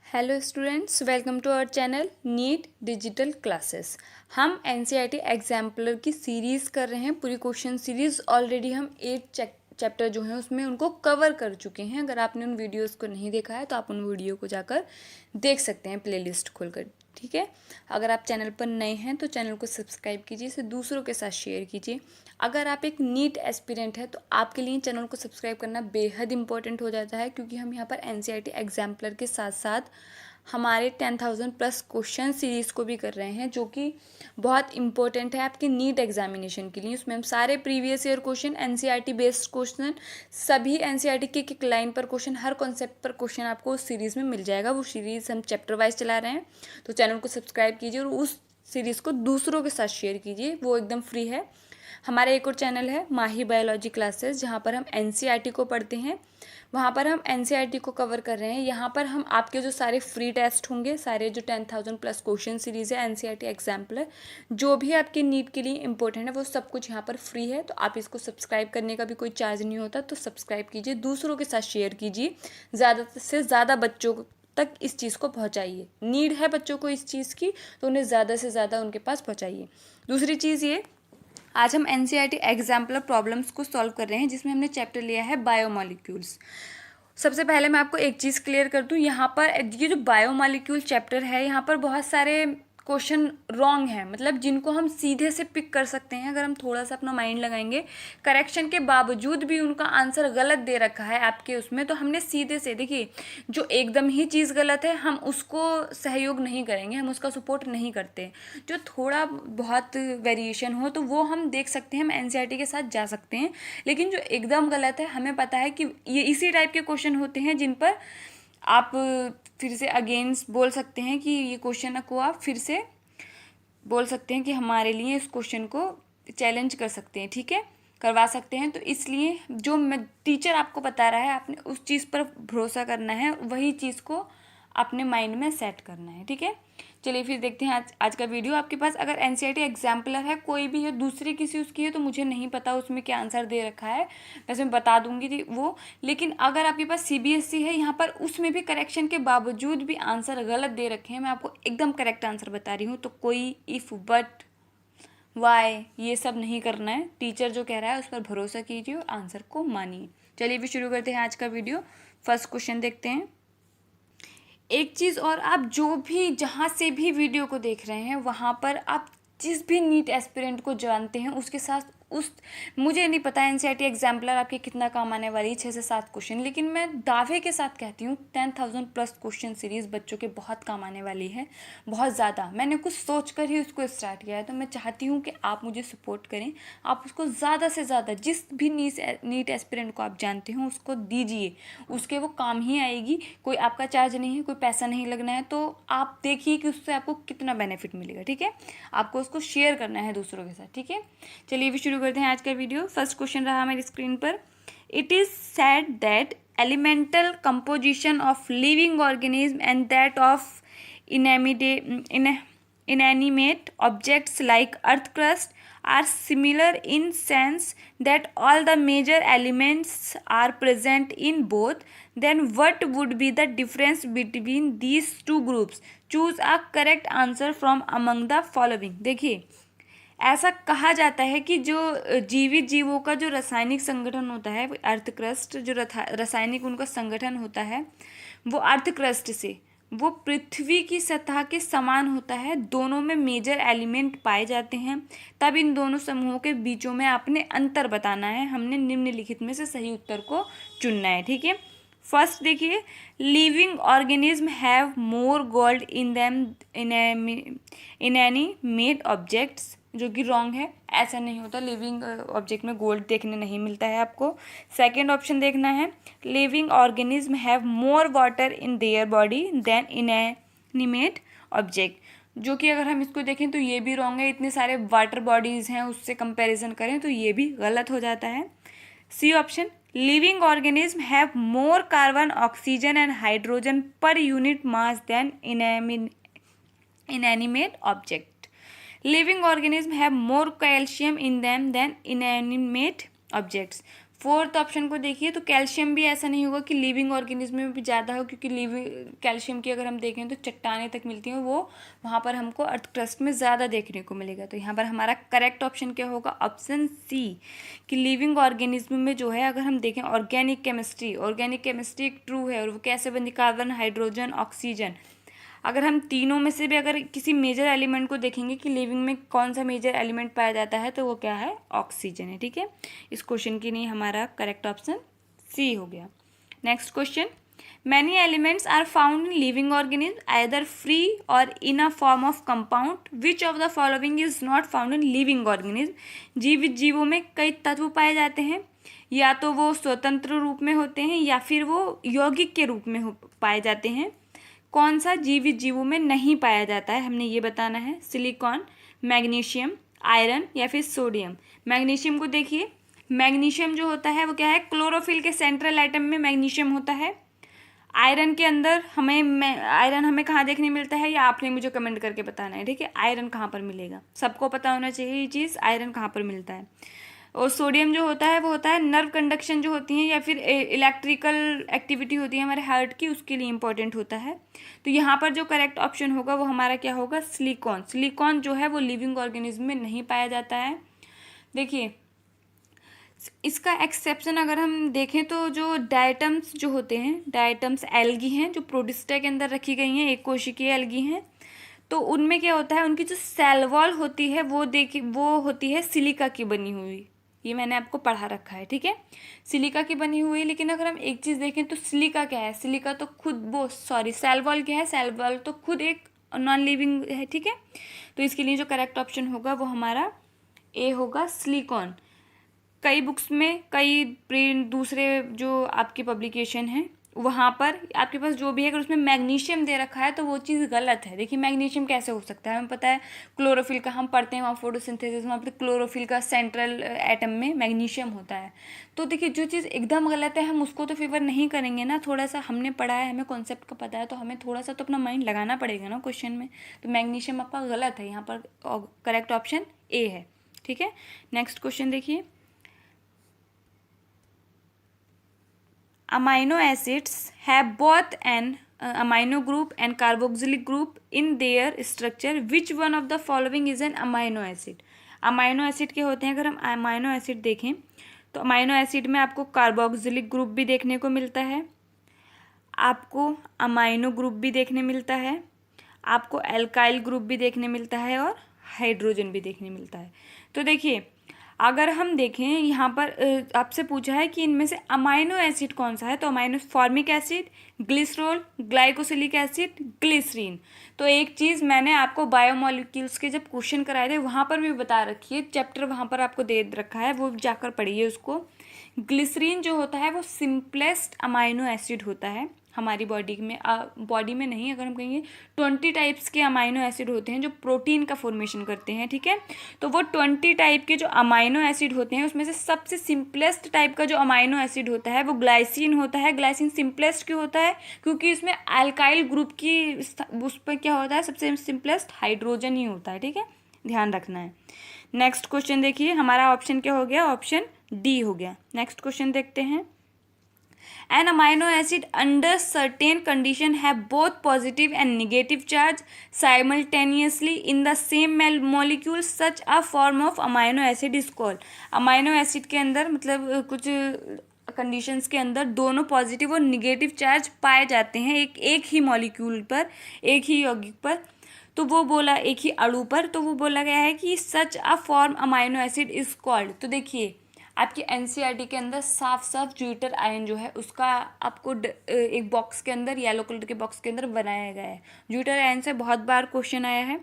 Hello students, welcome to our channel NEET digital classes. हम NCERT exemplar की series कर रहे हैं, पूरी क्वेश्चन सीरीज़। ऑलरेडी हम 8 चैप्टर जो हैं उसमें उनको कवर कर चुके हैं। अगर आपने उन वीडियोस को नहीं देखा है तो आप उन वीडियो को जाकर देख सकते हैं प्लेलिस्ट खोलकर, ठीक है। अगर आप चैनल पर नए हैं तो चैनल को सब्सक्राइब कीजिए, इसे दूसरों के साथ शेयर कीजिए। अगर आप एक नीट एस्पिरेंट है तो आपके लिए चैनल को सब्सक्राइब करना बेहद इंपॉर्टेंट हो जाता है, क्योंकि हम यहाँ पर एनसीईआरटी एग्जाम्पलर के साथ साथ हमारे 10,000 प्लस क्वेश्चन सीरीज़ को भी कर रहे हैं, जो कि बहुत इंपॉर्टेंट है आपके नीट एग्जामिनेशन के लिए। उसमें हम सारे previous year question, NCERT based question, सभी एनसीईआरटी के एक लाइन पर क्वेश्चन, हर कॉन्सेप्ट पर क्वेश्चन आपको उस सीरीज़ में मिल जाएगा। वो सीरीज़ हम चैप्टर वाइज चला रहे हैं, तो चैनल को सब्सक्राइब कीजिए और उस सीरीज़ को दूसरों के साथ शेयर कीजिए, वो एकदम फ्री है। हमारा एक और चैनल है माही बायोलॉजी क्लासेस, जहाँ पर हम एनसीईआरटी को पढ़ते हैं। वहाँ पर हम एनसीईआरटी को कवर कर रहे हैं। यहाँ पर हम आपके जो सारे फ्री टेस्ट होंगे, सारे जो 10,000 प्लस क्वेश्चन सीरीज़ है एनसीईआरटी एग्जाम्पलर, जो भी आपके नीट के लिए इंपॉर्टेंट है, वो सब कुछ यहाँ पर फ्री है। तो आप इसको सब्सक्राइब करने का भी कोई चार्ज नहीं होता, तो सब्सक्राइब कीजिए, दूसरों के साथ शेयर कीजिए, ज़्यादा से ज़्यादा बच्चों तक इस चीज़ को पहुँचाइए। नीड है बच्चों को इस चीज़ की, तो उन्हें ज़्यादा से ज़्यादा उनके पास पहुँचाइए। दूसरी चीज़ ये, आज हम एनसीईआरटी एग्जाम्पलर प्रॉब्लम्स को सॉल्व कर रहे हैं, जिसमें हमने चैप्टर लिया है बायोमॉलिक्यूल्स। सबसे पहले मैं आपको एक चीज़ क्लियर कर दूं, यहाँ पर ये जो बायोमॉलिक्यूल चैप्टर है, यहाँ पर बहुत सारे क्वेश्चन रॉन्ग हैं, मतलब जिनको हम सीधे से पिक कर सकते हैं अगर हम थोड़ा सा अपना माइंड लगाएंगे। करेक्शन के बावजूद भी उनका आंसर गलत दे रखा है आपके उसमें, तो हमने सीधे से, देखिए, जो एकदम ही चीज़ गलत है हम उसको सहयोग नहीं करेंगे, हम उसका सपोर्ट नहीं करते। जो थोड़ा बहुत वेरिएशन हो तो वो हम देख सकते हैं, हम एनसीईआरटी के साथ जा सकते हैं। लेकिन जो एकदम गलत है, हमें पता है कि ये इसी टाइप के क्वेश्चन होते हैं जिन पर आप फिर से अगेंस्ट बोल सकते हैं कि ये क्वेश्चन को आप फिर से बोल सकते हैं कि हमारे लिए इस क्वेश्चन को चैलेंज कर सकते हैं, ठीक है, करवा सकते हैं। तो इसलिए जो मैं टीचर आपको बता रहा है, आपने उस चीज़ पर भरोसा करना है, वही चीज़ को अपने माइंड में सेट करना है, ठीक है। चलिए फिर देखते हैं आज का वीडियो। आपके पास अगर एनसीईआरटी एग्जाम्पलर है, कोई भी है, दूसरी किसी उसकी है, तो मुझे नहीं पता उसमें क्या आंसर दे रखा है, वैसे मैं बता दूंगी वो। लेकिन अगर आपके पास सीबीएसई है, यहाँ पर उसमें भी करेक्शन के बावजूद भी आंसर गलत दे रखे हैं, मैं आपको एकदम करेक्ट आंसर बता रही हूँ, तो कोई इफ़, बट, वाई, ये सब नहीं करना है। टीचर जो कह रहा है उस पर भरोसा कीजिए और आंसर को मानिए। चलिए भी शुरू करते हैं आज का वीडियो। फर्स्ट क्वेश्चन देखते हैं। एक चीज़ और, आप जो भी जहाँ से भी वीडियो को देख रहे हैं, वहाँ पर आप जिस भी नीट एस्पिरेंट को जानते हैं उसके साथ मुझे नहीं पता एनसीईआरटी एग्जाम्पलर आपके कितना काम आने वाली है, 6 से 7 क्वेश्चन, लेकिन मैं दावे के साथ कहती हूँ 10,000 प्लस क्वेश्चन सीरीज़ बच्चों के बहुत काम आने वाली है, बहुत ज़्यादा। मैंने कुछ सोच कर ही उसको स्टार्ट किया है, तो मैं चाहती हूँ कि आप मुझे सपोर्ट करें, आप उसको ज़्यादा से ज़्यादा, जिस भी नीट एस्पिरेंट को आप जानते हो उसको दीजिए, उसके वो काम ही आएगी। कोई आपका चार्ज नहीं है, कोई पैसा नहीं लगना है, तो आप देखिए कि उससे आपको कितना बेनिफिट मिलेगा, ठीक है। आपको उसको शेयर करना है दूसरों के साथ, ठीक है। चलिए भी शुरू करते हैं आज का वीडियो। फर्स्ट क्वेश्चन रहा मेरी स्क्रीन पर। It is said that elemental composition of living organism and that of inanimate objects like earth crust are similar in sense that all the major elements are present in both, then what would be the difference between these two groups? Choose a correct answer from among the following. देखिए, ऐसा कहा जाता है कि जो जीवित जीवों का जो रासायनिक संगठन होता है, अर्थ क्रस्ट, जो रासायनिक उनका संगठन होता है, वो अर्थ क्रस्ट से वो पृथ्वी की सतह के समान होता है। दोनों में मेजर एलिमेंट पाए जाते हैं। तब इन दोनों समूहों के बीचों में आपने अंतर बताना है। हमने निम्नलिखित में से सही उत्तर को चुनना है, ठीक है। फर्स्ट देखिए, living organism have more gold in them inanimate objects, जो कि रॉन्ग है। ऐसा नहीं होता, लिविंग ऑब्जेक्ट में गोल्ड देखने नहीं मिलता है आपको। सेकंड ऑप्शन देखना है, living organism have more water in their body than inanimate object, जो कि अगर हम इसको देखें तो ये भी रॉन्ग है। इतने सारे वाटर बॉडीज़ हैं, उससे कंपैरिजन करें तो ये भी गलत हो जाता है। C option, living organism have more carbon, oxygen and hydrogen per unit mass than inanimate object. Living organisms have more calcium in them than inanimate objects. Fourth option को देखिए तो कैल्शियम भी ऐसा नहीं होगा कि लिविंग ऑर्गेनिज्म में भी ज़्यादा हो, क्योंकि लिविंग कैल्शियम की अगर हम देखें तो चट्टानें तक मिलती हैं, वो वहाँ पर हमको अर्थ क्रस्ट में ज़्यादा देखने को मिलेगा। तो यहाँ पर हमारा करेक्ट ऑप्शन क्या होगा, ऑप्शन सी, कि लिविंग ऑर्गेनिज्म में जो है अगर हम देखें ऑर्गेनिक केमिस्ट्री एक ट्रू है, और वो कैसे बनती, कार्बन, हाइड्रोजन, ऑक्सीजन। अगर हम तीनों में से भी अगर किसी मेजर एलिमेंट को देखेंगे कि लिविंग में कौन सा मेजर एलिमेंट पाया जाता है, तो वो क्या है, ऑक्सीजन है। ठीक है, इस क्वेश्चन के लिए हमारा करेक्ट ऑप्शन सी हो गया। Next question, many elements are found in living organism either free or in a form of compound, which of the following is not found in living organism. जीवित जीवों में कई तत्व पाए जाते हैं, या तो वो स्वतंत्र रूप में होते हैं या फिर वो यौगिक के रूप में पाए जाते हैं। कौन सा जीवित जीवों में नहीं पाया जाता है, हमने ये बताना है। सिलिकॉन, मैग्नीशियम, आयरन या फिर सोडियम। मैग्नीशियम को देखिए, मैग्नीशियम जो होता है वो क्या है, क्लोरोफिल के सेंट्रल एटम में मैग्नीशियम होता है। आयरन के अंदर आयरन हमें कहाँ देखने मिलता है, या आपने मुझे कमेंट करके बताना है। ठीक है, आयरन कहाँ पर मिलेगा, सबको पता होना चाहिए ये चीज़, आयरन कहाँ पर मिलता है। और सोडियम जो होता है वो होता है नर्व कंडक्शन जो होती है या फिर इलेक्ट्रिकल एक्टिविटी होती है हमारे हार्ट की, उसके लिए इंपॉर्टेंट होता है। तो यहाँ पर जो करेक्ट ऑप्शन होगा वो हमारा क्या होगा, सिलिकॉन। सिलिकॉन जो है वो लिविंग ऑर्गेनिज्म में नहीं पाया जाता है। देखिए इसका एक्सेप्शन अगर हम देखें तो जो डायटम्स जो होते हैं, डायटम्स एल्गी हैं जो प्रोटिस्टा के अंदर रखी गई हैं, एक कोशिकीय एल्गी हैं, तो उनमें क्या होता है, उनकी जो सेल वॉल होती है वो होती है सिलिका की बनी हुई। ये मैंने आपको पढ़ा रखा है। ठीक है, सिलिका की बनी हुई। लेकिन अगर हम एक चीज़ देखें तो सिलिका क्या है, सिलिका तो खुद सेल वॉल क्या है, सेल वॉल तो खुद एक नॉन लिविंग है। ठीक है, तो इसके लिए जो करेक्ट ऑप्शन होगा वो हमारा ए होगा, सिलिकॉन। कई बुक्स में दूसरे जो आपकी पब्लिकेशन है वहाँ पर आपके पास जो भी है, अगर उसमें मैग्नीशियम दे रखा है तो वो चीज़ गलत है। देखिए मैग्नीशियम कैसे हो सकता है, हमें पता है क्लोरोफिल का, हम पढ़ते हैं वहाँ फोटोसिंथेसिस, वहाँ पर क्लोरोफिल का सेंट्रल एटम में मैग्नीशियम होता है। तो देखिए जो चीज़ एकदम गलत है हम उसको तो फेवर नहीं करेंगे ना, थोड़ा सा हमने पढ़ा है, हमें कॉन्सेप्ट का पता है, तो हमें थोड़ा सा तो अपना माइंड लगाना पड़ेगा ना क्वेश्चन में। तो मैग्नीशियम आपका गलत है, यहाँ पर करेक्ट ऑप्शन ए है। ठीक है, नेक्स्ट क्वेश्चन देखिए, amino acids have both an amino group and carboxylic group in their structure. Which one of the following is an amino acid? Amino acid के होते हैं, अगर हम अमाइनो एसिड देखें तो अमाइनो एसिड में आपको कार्बोक्सिलिक ग्रुप भी देखने को मिलता है, आपको अमाइनो ग्रुप भी देखने मिलता है, आपको एल्काइल ग्रुप भी देखने मिलता है, और हाइड्रोजन भी देखने मिलता है। तो देखिए अगर हम देखें यहाँ पर आपसे पूछा है कि इनमें से अमाइनो एसिड कौन सा है, तो amino formic acid, glycerol, glycosylic acid, glycerin. तो एक चीज़ मैंने आपको बायोमोलिक्यूल्स के जब क्वेश्चन कराए थे वहाँ पर भी बता रखी है, चैप्टर वहाँ पर आपको दे रखा है, वो जाकर पढ़िए उसको। ग्लिसरीन जो होता है वो सिंपलेस्ट अमाइनो एसिड होता है हमारी बॉडी में नहीं, अगर हम कहेंगे 20 टाइप्स के अमाइनो एसिड होते हैं जो प्रोटीन का फॉर्मेशन करते हैं। ठीक है, तो वो 20 टाइप के जो अमाइनो एसिड होते हैं उसमें से सबसे सिंपलेस्ट टाइप का जो अमाइनो एसिड होता है वो ग्लाइसिन होता है। ग्लाइसिन सिंपलेस्ट क्यों होता है, क्योंकि उसमें अल्काइल ग्रुप की उस पर क्या होता है, सबसे सिंपलेस्ट हाइड्रोजन ही होता है। ठीक है, ध्यान रखना है। नेक्स्ट क्वेश्चन देखिए, हमारा ऑप्शन क्या हो गया, ऑप्शन डी हो गया। नेक्स्ट क्वेश्चन देखते हैं, an amino acid under certain condition have both positive and negative charge simultaneously in the same molecule, such a form of amino acid is called। Amino acid के अंदर मतलब कुछ conditions के अंदर दोनों पॉजिटिव और निगेटिव चार्ज पाए जाते हैं एक ही मॉलिक्यूल पर, एक ही यौगिक पर, तो वो बोला एक ही अणु पर, तो वो बोला गया है कि such a form amino acid is called. तो देखिए आपकी एनसीईआरटी के अंदर साफ साफ ज्यूटर आयन जो है उसका आपको एक बॉक्स के अंदर, येलो कलर के बॉक्स के अंदर बनाया गया है। ज्यूटर आयन से बहुत बार क्वेश्चन आया है।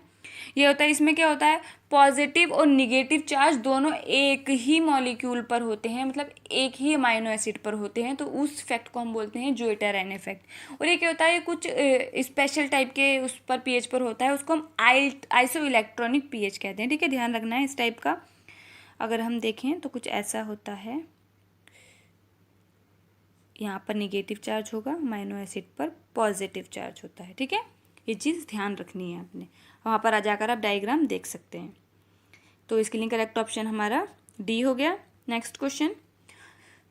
ये होता है, इसमें क्या होता है, पॉजिटिव और निगेटिव चार्ज दोनों एक ही मॉलिक्यूल पर होते हैं, मतलब एक ही अमाइनो एसिड पर होते हैं, तो उस इफेक्ट को हम बोलते हैं ज्यूटर आयन इफेक्ट। और ये क्या होता है, कुछ स्पेशल टाइप के उस पर पीएच पर होता है, उसको हम आइसो इलेक्ट्रॉनिक पीएच कहते हैं। ठीक है, ध्यान रखना है इस टाइप का। अगर हम देखें तो कुछ ऐसा होता है, यहाँ पर निगेटिव चार्ज होगा, अमाइनो एसिड पर पॉजिटिव चार्ज होता है। ठीक है, ये चीज़ ध्यान रखनी है आपने, वहाँ पर आ जाकर आप डायग्राम देख सकते हैं। तो इसके लिए करेक्ट ऑप्शन हमारा डी हो गया। Next question,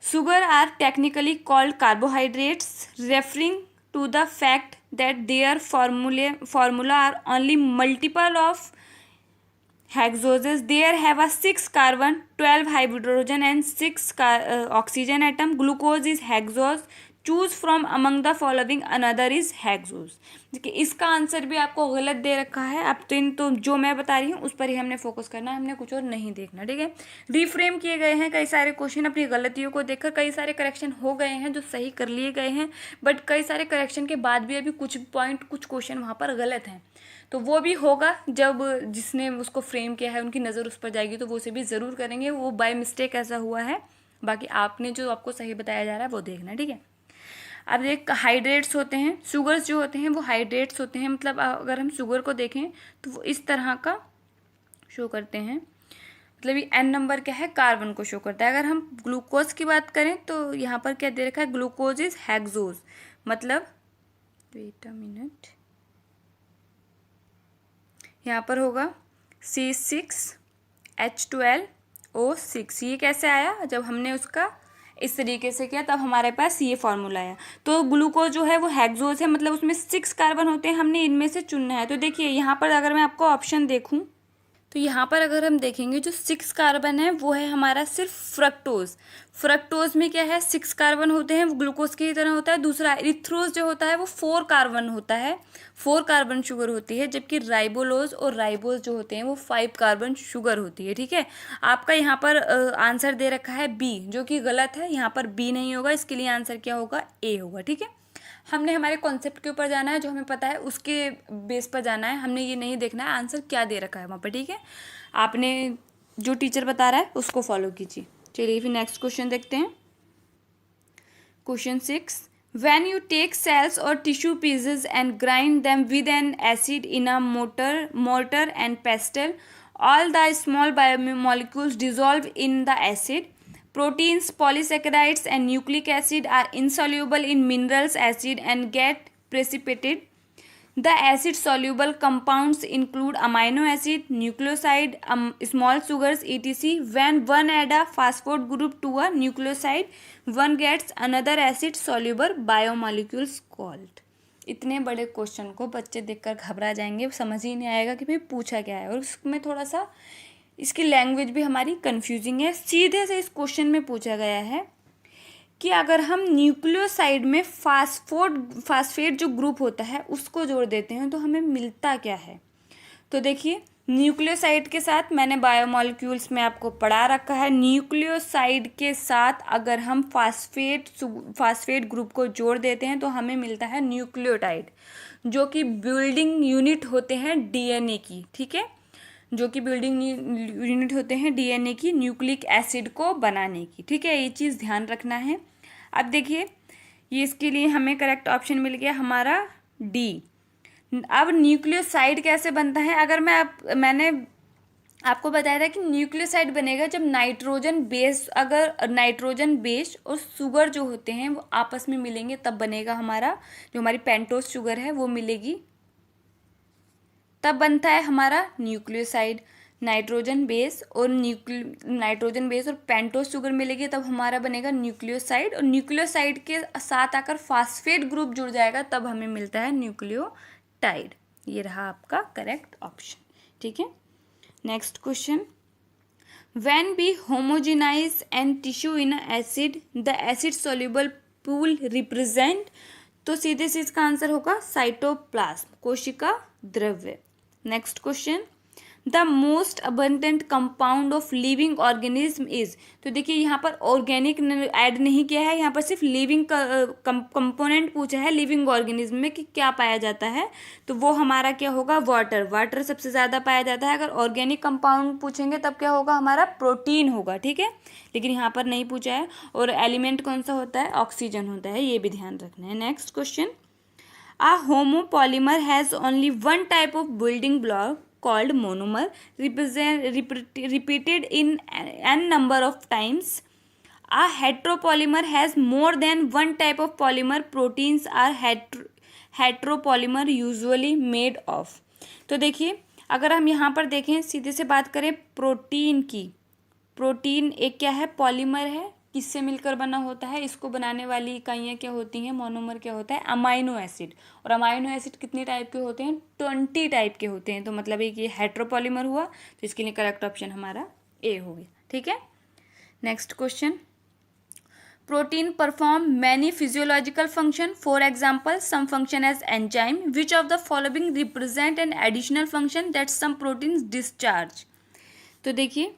Sugar are technically called carbohydrates, referring to the fact that their formula are only multiple of hexoses. There have a 6 carbon, 12 hydrogen and 6 oxygen atom. Glucose is hexose. Choose from among the following another is hexose. देखिए इसका answer भी आपको गलत दे रखा है। अब तो जो मैं बता रही हूँ उस पर ही हमने फोकस करना है, हमने कुछ और नहीं देखना, ठीक है। रिफ्रेम किए गए हैं कई सारे क्वेश्चन अपनी गलतियों को देखकर, कई सारे करेक्शन हो गए हैं जो सही कर लिए गए हैं, बट कई सारे करेक्शन के बाद भी अभी कुछ पॉइंट कुछ क्वेश्चन वहाँ पर गलत हैं। तो वो भी होगा जब जिसने उसको फ्रेम किया है उनकी नज़र उस पर जाएगी तो वो उसे भी ज़रूर करेंगे, वो बाय मिस्टेक ऐसा हुआ है। बाकी आपने जो आपको सही बताया जा रहा है वो देखना, ठीक है। अब एक हाइड्रेट्स होते हैं, शुगर्स जो होते हैं वो हाइड्रेट्स होते हैं, मतलब अगर हम शुगर को देखें तो वो इस तरह का शो करते हैं, मतलब ये n नंबर क्या है, कार्बन को शो करता है। अगर हम ग्लूकोज की बात करें तो यहाँ पर क्या दे रखा है, ग्लूकोज इज हेक्सोज, मतलब वेट अ मिनट, यहाँ पर होगा C6H12O6। ये कैसे आया, जब हमने उसका इस तरीके से किया तब हमारे पास ये फॉर्मूला आया। तो ग्लूकोज जो है वो हेक्सोज है, मतलब उसमें 6 कार्बन होते हैं, हमने इनमें से चुनना है। तो देखिए यहाँ पर अगर मैं आपको ऑप्शन देखूँ तो यहाँ पर अगर हम देखेंगे जो 6 कार्बन है वो है हमारा सिर्फ फ्रक्टोज। फ्रक्टोज में क्या है, 6 कार्बन होते हैं, वो ग्लूकोज की तरह होता है। दूसरा इरिथ्रोज जो होता है वो 4 कार्बन होता है, 4 कार्बन शुगर होती है, जबकि राइबोलोज और राइबोज जो होते हैं वो 5 कार्बन शुगर होती है, ठीक है। आपका यहाँ पर आंसर दे रखा है बी, जो कि गलत है, यहाँ पर बी नहीं होगा, इसके लिए आंसर क्या होगा, ए होगा, ठीक है। हमने हमारे कॉन्सेप्ट के ऊपर जाना है, जो हमें पता है उसके बेस पर जाना है, हमने ये नहीं देखना है आंसर क्या दे रखा है वहाँ पर, ठीक है। आपने जो टीचर बता रहा है उसको फॉलो कीजिए। चलिए फिर नेक्स्ट क्वेश्चन देखते हैं। Question 6, when you take cells or tissue pieces and grind them with an acid in a mortar and pestle, all the small biomolecules dissolve in the acid. Proteins, polysaccharides and nucleic acid are insoluble in minerals acid and get precipitated. The acid soluble compounds include amino acid, nucleoside, small sugars, etc. When one add a phosphate group to a nucleoside, one gets another acid soluble biomolecules called. इतने बड़े question को बच्चे देखकर घबरा जाएंगे, समझ ही नहीं आएगा कि भाई पूछा क्या है, और उसमें थोड़ा सा इसकी लैंग्वेज भी हमारी कंफ्यूजिंग है। सीधे से इस क्वेश्चन में पूछा गया है कि अगर हम न्यूक्लियोसाइड में फास्फेट जो ग्रुप होता है उसको जोड़ देते हैं तो हमें मिलता क्या है। तो देखिए न्यूक्लियोसाइड के साथ मैंने बायोमॉलिक्यूल्स में आपको पढ़ा रखा है, न्यूक्लियोसाइड के साथ अगर हम फास्फेट ग्रुप को जोड़ देते हैं तो हमें मिलता है न्यूक्लियोटाइड, जो कि बिल्डिंग यूनिट होते हैं डीएनए की, ठीक है, जो कि बिल्डिंग यूनिट होते हैं डीएनए की न्यूक्लिक एसिड को बनाने की, ठीक है। ये चीज़ ध्यान रखना है। अब देखिए ये इसके लिए हमें करेक्ट ऑप्शन मिल गया हमारा डी। अब न्यूक्लियोसाइड कैसे बनता है, अगर मैंने आपको बताया था कि न्यूक्लियोसाइड बनेगा जब नाइट्रोजन बेस और शुगर जो होते हैं वो आपस में मिलेंगे, तब बनेगा हमारा जो हमारी पेंटोस शुगर है वो मिलेगी, तब बनता है हमारा न्यूक्लियोसाइड। नाइट्रोजन बेस और पेंटोस शुगर मिलेगी तब हमारा बनेगा न्यूक्लियोसाइड, और न्यूक्लियोसाइड के साथ आकर फास्फेट ग्रुप जुड़ जाएगा तब हमें मिलता है न्यूक्लियोटाइड। ये रहा आपका करेक्ट ऑप्शन, ठीक है। Next question, when we homogenize an tissue in acid the acid soluble pool represent, तो सीधे से इसका आंसर होगा साइटोप्लाज्म, कोशिका द्रव्य। Next question, the most abundant compound of living organism is, तो देखिए यहाँ पर ऑर्गेनिक ऐड नहीं किया है, यहाँ पर सिर्फ लिविंग कंपोनेंट पूछा है लिविंग ऑर्गेनिज्म में कि क्या पाया जाता है, तो वो हमारा क्या होगा, वाटर सबसे ज़्यादा पाया जाता है। अगर ऑर्गेनिक कंपाउंड पूछेंगे तब क्या होगा, हमारा प्रोटीन होगा, ठीक है, लेकिन यहाँ पर नहीं पूछा है। और एलिमेंट कौन सा होता है, ऑक्सीजन होता है, ये भी ध्यान रखना है। Next question, a homopolymer has only one type of building block called monomer repeated in n number of times. A heteropolymer has more than one type of polymer. Proteins are heteropolymer usually made of. तो देखिए अगर हम यहाँ पर देखें, सीधे से बात करें प्रोटीन की, प्रोटीन एक क्या है, पॉलीमर है, किससे मिलकर बना होता है, इसको बनाने वाली इकाइयाँ क्या होती हैं, मोनोमर क्या होता है, अमाइनो एसिड। और अमाइनो एसिड कितने टाइप के होते हैं, 20 टाइप के होते हैं। तो मतलब एक ये हेट्रोपॉलीमर हुआ, तो इसके लिए करेक्ट ऑप्शन हमारा ए हो गया। ठीक है, next question. Protein perform many physiological function. For example, some function as enzyme. Which of the following represent an additional function that some proteins discharge? तो देखिए,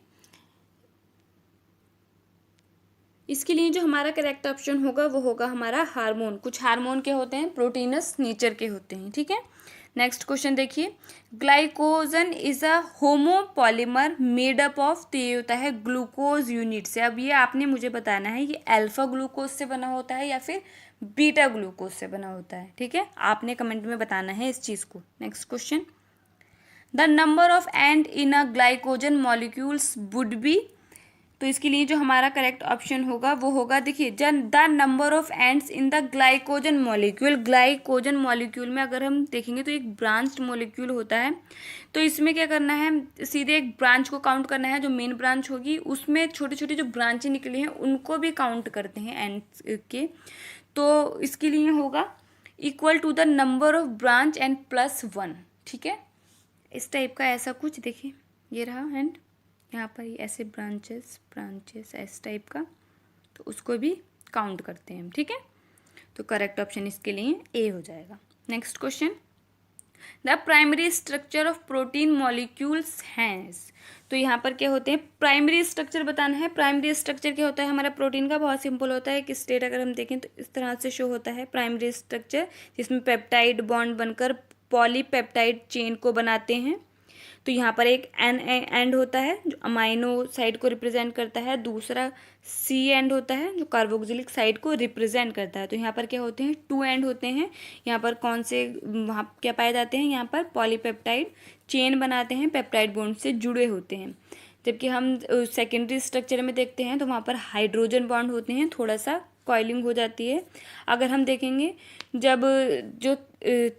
इसके लिए जो हमारा करेक्ट ऑप्शन होगा वो होगा हमारा हार्मोन। कुछ हार्मोन के होते हैं, प्रोटीनस नेचर के होते हैं। ठीक है, नेक्स्ट क्वेश्चन देखिए। Glycogen is a homopolymer made up of, तो ये होता है ग्लूकोज यूनिट से। अब ये आपने मुझे बताना है ये अल्फा ग्लूकोज से बना होता है या फिर बीटा ग्लूकोज से बना होता है। ठीक है, आपने कमेंट में बताना है इस चीज़ को। Next question. The number of and in a glycogen molecules would be, तो इसके लिए जो हमारा करेक्ट ऑप्शन होगा वो होगा, देखिए, the number of ends in the glycogen molecule. Glycogen molecule में अगर हम देखेंगे तो एक ब्रांच्ड मॉलिक्यूल होता है। तो इसमें क्या करना है, सीधे एक ब्रांच को काउंट करना है, जो मेन ब्रांच होगी उसमें छोटे छोटे जो ब्रांचें निकली हैं उनको भी काउंट करते हैं एंड्स के। तो इसके लिए होगा equal to the number of branch and plus 1। ठीक है, इस टाइप का ऐसा कुछ, देखिए ये रहा एंड यहाँ पर ऐसे ब्रांचेस इस टाइप का, तो उसको भी काउंट करते हैं हम। ठीक है, तो करेक्ट ऑप्शन इसके लिए ए हो जाएगा। Next question. The primary structure of protein molecules has, तो यहाँ पर क्या होते हैं, प्राइमरी स्ट्रक्चर बताना है। प्राइमरी स्ट्रक्चर क्या होता है हमारा प्रोटीन का, बहुत सिंपल होता है कि स्टेट अगर हम देखें तो इस तरह से शो होता है प्राइमरी स्ट्रक्चर, जिसमें पेप्टाइड बॉन्ड बनकर पॉलीपेप्टाइड चेन को बनाते हैं। तो यहाँ पर एक एंड होता है जो अमाइनो साइड को रिप्रेजेंट करता है, दूसरा सी एंड होता है जो कार्बोक्सिलिक साइड को रिप्रेजेंट करता है। तो यहाँ पर क्या होते हैं, 2 एंड होते हैं। यहाँ पर कौन से वहाँ क्या पाए जाते हैं, यहाँ पर पॉलीपेप्टाइड चेन बनाते हैं, पेप्टाइड बॉन्ड से जुड़े होते हैं। जबकि हम सेकेंडरी स्ट्रक्चर में देखते हैं तो वहाँ पर हाइड्रोजन बॉन्ड होते हैं, थोड़ा सा कॉइलिंग हो जाती है। अगर हम देखेंगे जब जो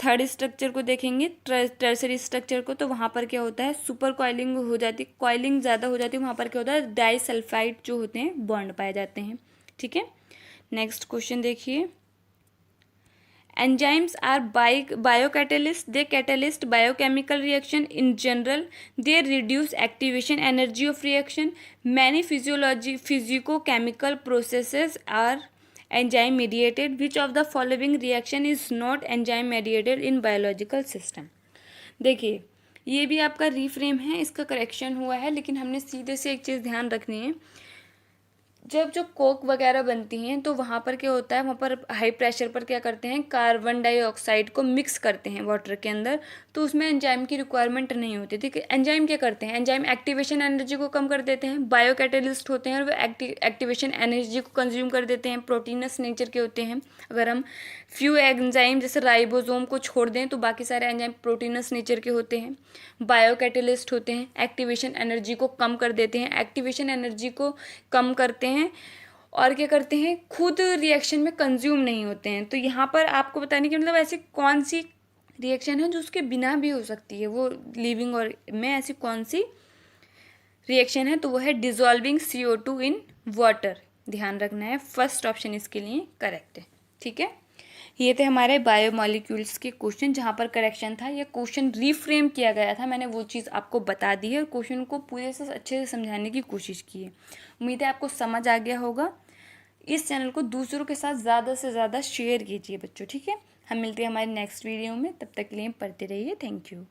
थर्ड स्ट्रक्चर को देखेंगे, टर्सरी स्ट्रक्चर को, तो वहाँ पर क्या होता है, सुपर कॉइलिंग हो जाती है, कॉइलिंग ज़्यादा हो जाती है। वहाँ पर क्या होता है, डाइसल्फाइड जो होते हैं बॉन्ड पाए जाते हैं। ठीक है, नेक्स्ट क्वेश्चन देखिए। Enzymes are biocatalysts. They catalyst biochemical reaction in general. They reduce activation energy of reaction. Many physicochemical processes are enzyme mediated. Which of the following reaction is not enzyme mediated in biological system? देखिए, ये भी आपका reframe है, इसका correction हुआ है, लेकिन हमने सीधे से एक चीज़ ध्यान रखनी है। जब जो कोक वगैरह बनती हैं तो वहाँ पर क्या होता है, वहाँ पर हाई प्रेशर पर क्या करते हैं, कार्बन डाइऑक्साइड को मिक्स करते हैं वाटर के अंदर, तो उसमें एंजाइम की रिक्वायरमेंट नहीं होती। ठीक है, एंजाइम क्या करते हैं, एंजाइम एक्टिवेशन एनर्जी को कम कर देते हैं, बायो कैटेलिस्ट होते हैं और वो एक्टिवेशन एनर्जी को कंज्यूम कर देते हैं, प्रोटीनस नेचर के होते हैं। अगर हम फ्यू एंजाइम जैसे राइबोसोम को छोड़ दें तो बाकी सारे एंजाइम प्रोटीनस नेचर के होते हैं। बायो कैटेलिस्ट होते हैं, एक्टिवेशन एनर्जी को कम कर देते हैं, एक्टिवेशन एनर्जी को कम करते हैं और क्या करते हैं, खुद रिएक्शन में कंज्यूम नहीं होते हैं। तो यहाँ पर आपको बताने की मतलब ऐसी कौन सी रिएक्शन है जो उसके बिना भी हो सकती है, वो लिविंग और में ऐसी कौन सी रिएक्शन है, तो वो है डिजॉल्विंग CO2 इन वाटर। ध्यान रखना है, फर्स्ट ऑप्शन इसके लिए करेक्ट है। ठीक है, ये थे हमारे बायोमॉलिक्यूल्स के क्वेश्चन, जहाँ पर करेक्शन था। ये क्वेश्चन रीफ्रेम किया गया था, मैंने वो चीज़ आपको बता दी है और क्वेश्चन को पूरे से अच्छे से समझाने की कोशिश की है। उम्मीद है आपको समझ आ गया होगा। इस चैनल को दूसरों के साथ ज़्यादा से ज़्यादा शेयर कीजिए बच्चों। ठीक है, हम मिलते हैं हमारे नेक्स्ट वीडियो में, तब तक के लिए पढ़ते रहिए। Thank you.